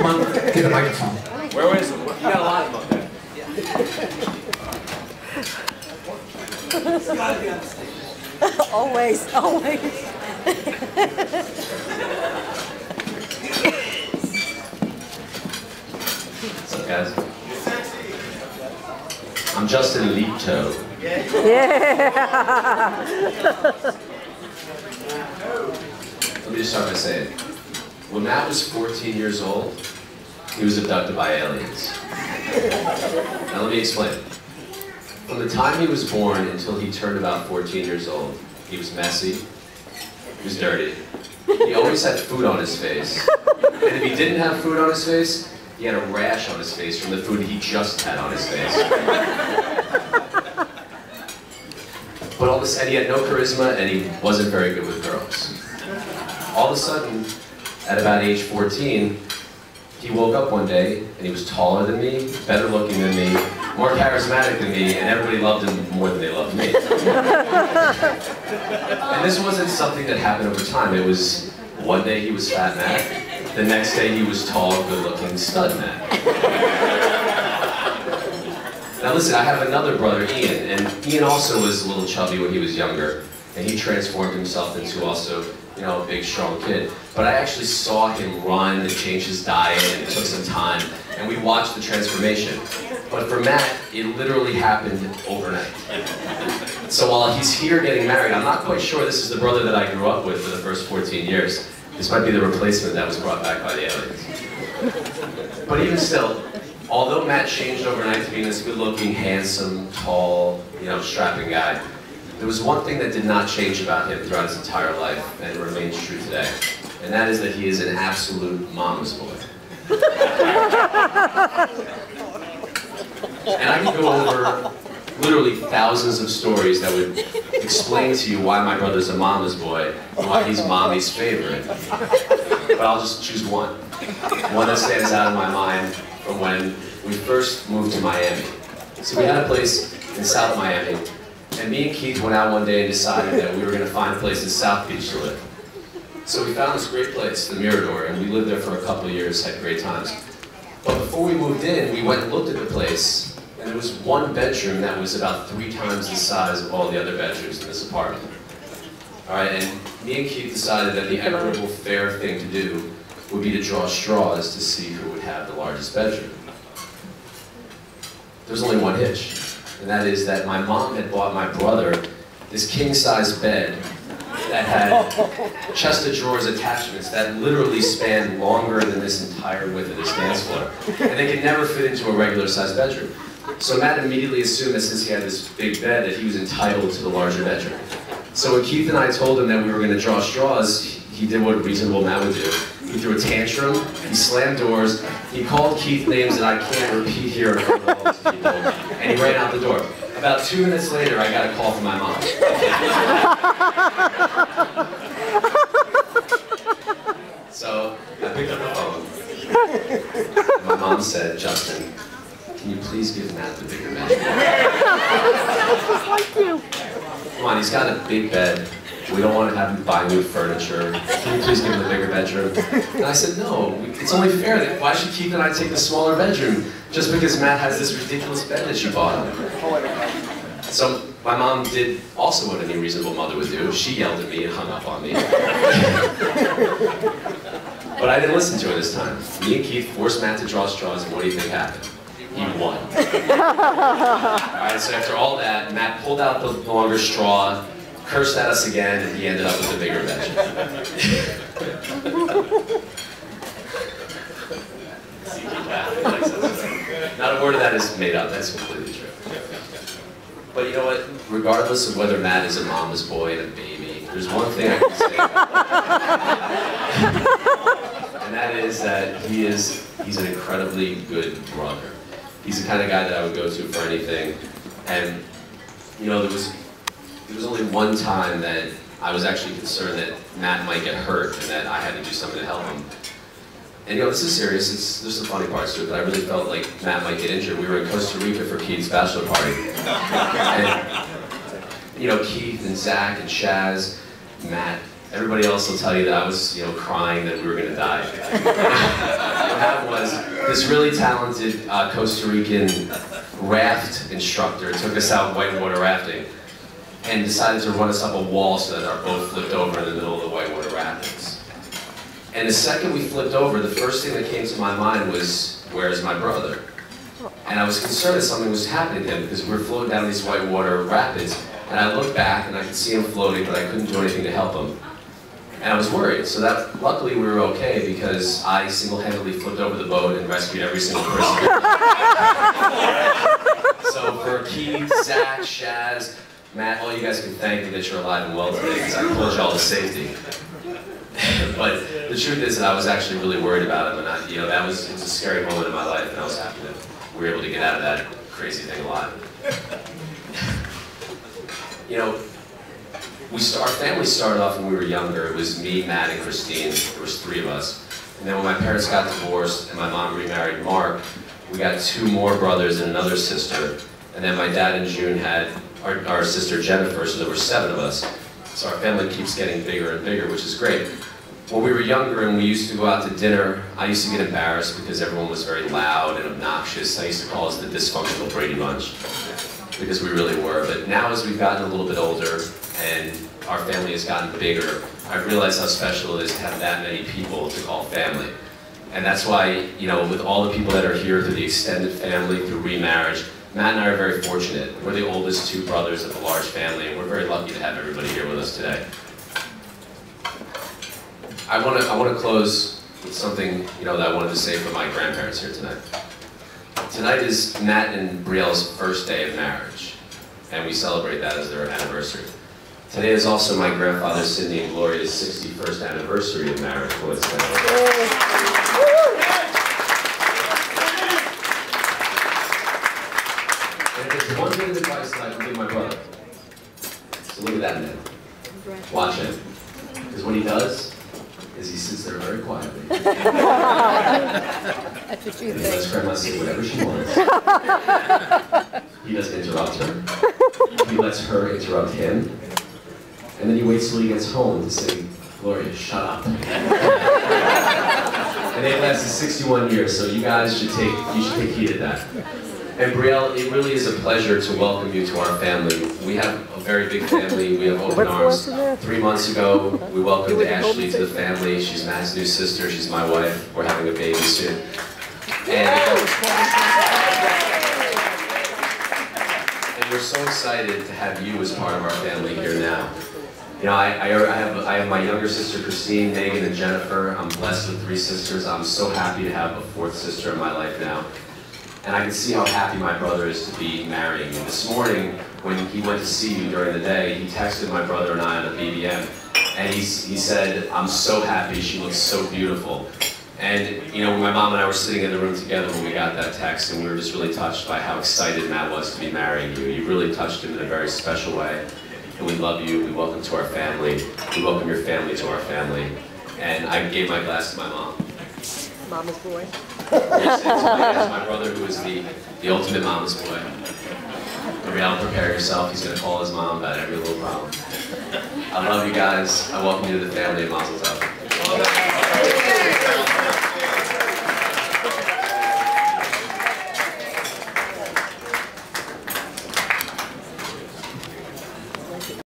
Come on, get the microphone. Where is it? You got a lot of them up there. Always, always. What's up, guys? I'm Justin Leaptoe. Yeah. Let me just start by saying, when Matt was 14 years old, he was abducted by aliens. Now let me explain. From the time he was born until he turned about 14 years old, he was messy, he was dirty, he always had food on his face, and if he didn't have food on his face, he had a rash on his face from the food he just had on his face. But all of a sudden, he had no charisma and he wasn't very good with girls. All of a sudden, at about age 14, he woke up one day and he was taller than me, better looking than me, more charismatic than me, and everybody loved him more than they loved me. And this wasn't something that happened over time. It was one day he was Fat Matt, the next day he was tall, good-looking Stud Matt. Now listen, I have another brother, Ian, and Ian also was a little chubby when he was younger, and he transformed himself into also, you know, a big, strong kid. But I actually saw him run and change his diet, and it took some time, and we watched the transformation. But for Matt, it literally happened overnight. So while he's here getting married, I'm not quite sure this is the brother that I grew up with for the first 14 years. This might be the replacement that was brought back by the aliens. But even still, although Matt changed overnight to being this good-looking, handsome, tall, you know, strapping guy, there was one thing that did not change about him throughout his entire life, and it remains true today. And that is that he is an absolute mama's boy. And I can go over literally thousands of stories that would explain to you why my brother's a mama's boy and why he's mommy's favorite. But I'll just choose one. One that stands out in my mind from when we first moved to Miami. So we had a place in South Miami, and me and Keith went out one day and decided that we were going to find a place in South Beach to live. So we found this great place, the Mirador, and we lived there for a couple of years, had great times. But before we moved in, we went and looked at the place, and there was one bedroom that was about 3 times the size of all the other bedrooms in this apartment. All right, and me and Keith decided that the equitable, fair thing to do would be to draw straws to see who would have the largest bedroom. There's only one hitch, and that is that my mom had bought my brother this king-size bed that had chest of drawers attachments that literally spanned longer than this entire width of this dance floor. And they could never fit into a regular-sized bedroom. So Matt immediately assumed that since he had this big bed that he was entitled to the larger bedroom. So when Keith and I told him that we were going to draw straws, he did what a reasonable Matt would do. He threw a tantrum, he slammed doors, he called Keith names that I can't repeat here in front of all these people, and he ran out the door. About 2 minutes later, I got a call from my mom. So I picked up the phone. My mom said, "Justin, can you please give Matt the bigger bed?" Just like you. Come on, he's got a big bed. We don't want to have him buy new furniture. Can you please give him the bigger bedroom? And I said, no, it's only fair. That why should Keith and I take the smaller bedroom just because Matt has this ridiculous bed that you bought him? So my mom did also what any reasonable mother would do. She yelled at me and hung up on me. But I didn't listen to her this time. Me and Keith forced Matt to draw straws, and what do you think happened? He won. Alright, so after all that, Matt pulled out the longer straw, cursed at us again, and he ended up with the bigger bedroom. Not a word of that is made up, that's completely true. But you know what? Regardless of whether Matt is a mama's boy and a baby, there's one thing I can say about him. And that is that he's an incredibly good brother. He's the kind of guy that I would go to for anything. And you know, there was only one time that I was actually concerned that Matt might get hurt and that I had to do something to help him. And you know, this is serious, there's some funny parts to it, but I really felt like Matt might get injured. We were in Costa Rica for Keith's bachelor party. And, you know, Keith and Zach and Shaz, Matt, everybody else will tell you that I was, you know, crying that we were gonna die. happened was this really talented Costa Rican raft instructor took us out whitewater rafting and decided to run us up a wall so that our boat flipped over in the middle of the whitewater rapids. And the second we flipped over, the first thing that came to my mind was, where's my brother? And I was concerned that something was happening to him because we were floating down these whitewater rapids. And I looked back and I could see him floating, but I couldn't do anything to help him. And I was worried. So that, luckily we were okay because I single-handedly flipped over the boat and rescued every single person. So for Keith, Zach, Shaz, Matt, all you guys can thank me that you're alive and well today because I pulled y'all to safety. But the truth is that I was actually really worried about him, and it was a scary moment in my life, and I was happy that we were able to get out of that crazy thing alive. Our family started off when we were younger. It was me, Matt, and Christine. There was 3 of us. And then when my parents got divorced and my mom remarried Mark, we got 2 more brothers and another sister. And then my dad and June had our sister Jennifer, so there were 7 of us. So our family keeps getting bigger and bigger, which is great. When we were younger and we used to go out to dinner, I used to get embarrassed because everyone was very loud and obnoxious. I used to call us the dysfunctional Brady Bunch, because we really were. But now as we've gotten a little bit older and our family has gotten bigger, I've realized how special it is to have that many people to call family. And that's why, with all the people that are here through the extended family, through remarriage, Matt and I are very fortunate. We're the oldest 2 brothers of a large family, and we're very lucky to have everybody here with us today. I want to close with something that I wanted to say for my grandparents here tonight. Tonight is Matt and Brielle's first day of marriage, and we celebrate that as their anniversary. Today is also my grandfather Cindy and Gloria's 61st anniversary of marriage. And if there's one bit of advice that I can give my brother, so look at that man. Watch him. Because what he does is he sits there very quietly. That's what you and he lets Grandma say whatever she wants. He doesn't interrupt her. He lets her interrupt him. And then he waits till he gets home to say, Gloria, shut up. And they've lasted 61 years, so you guys should take heed of that. And Brielle, it really is a pleasure to welcome you to our family. We have a very big family. We have open arms. 3 months ago, we welcomed Ashley to the family. She's Matt's new sister. She's my wife. We're having a baby soon. And we're so excited to have you as part of our family here now. I have my younger sister Christine, Megan, and Jennifer. I'm blessed with 3 sisters. I'm so happy to have a 4th sister in my life now. And I can see how happy my brother is to be marrying you. This morning, when he went to see you during the day, he texted my brother and I on the BBM, and he said, I'm so happy, she looks so beautiful. And my mom and I were sitting in the room together when we got that text, and we were just really touched by how excited Matt was to be marrying you. You really touched him in a very special way. And we love you, we welcome to our family, we welcome your family to our family. And I gave my glass to my mom. Mama's boy. As my brother, who is the ultimate mama's boy. Brielle, prepare yourself, he's going to call his mom about every little problem. I love you guys, I welcome you to the family of Mazel Tov.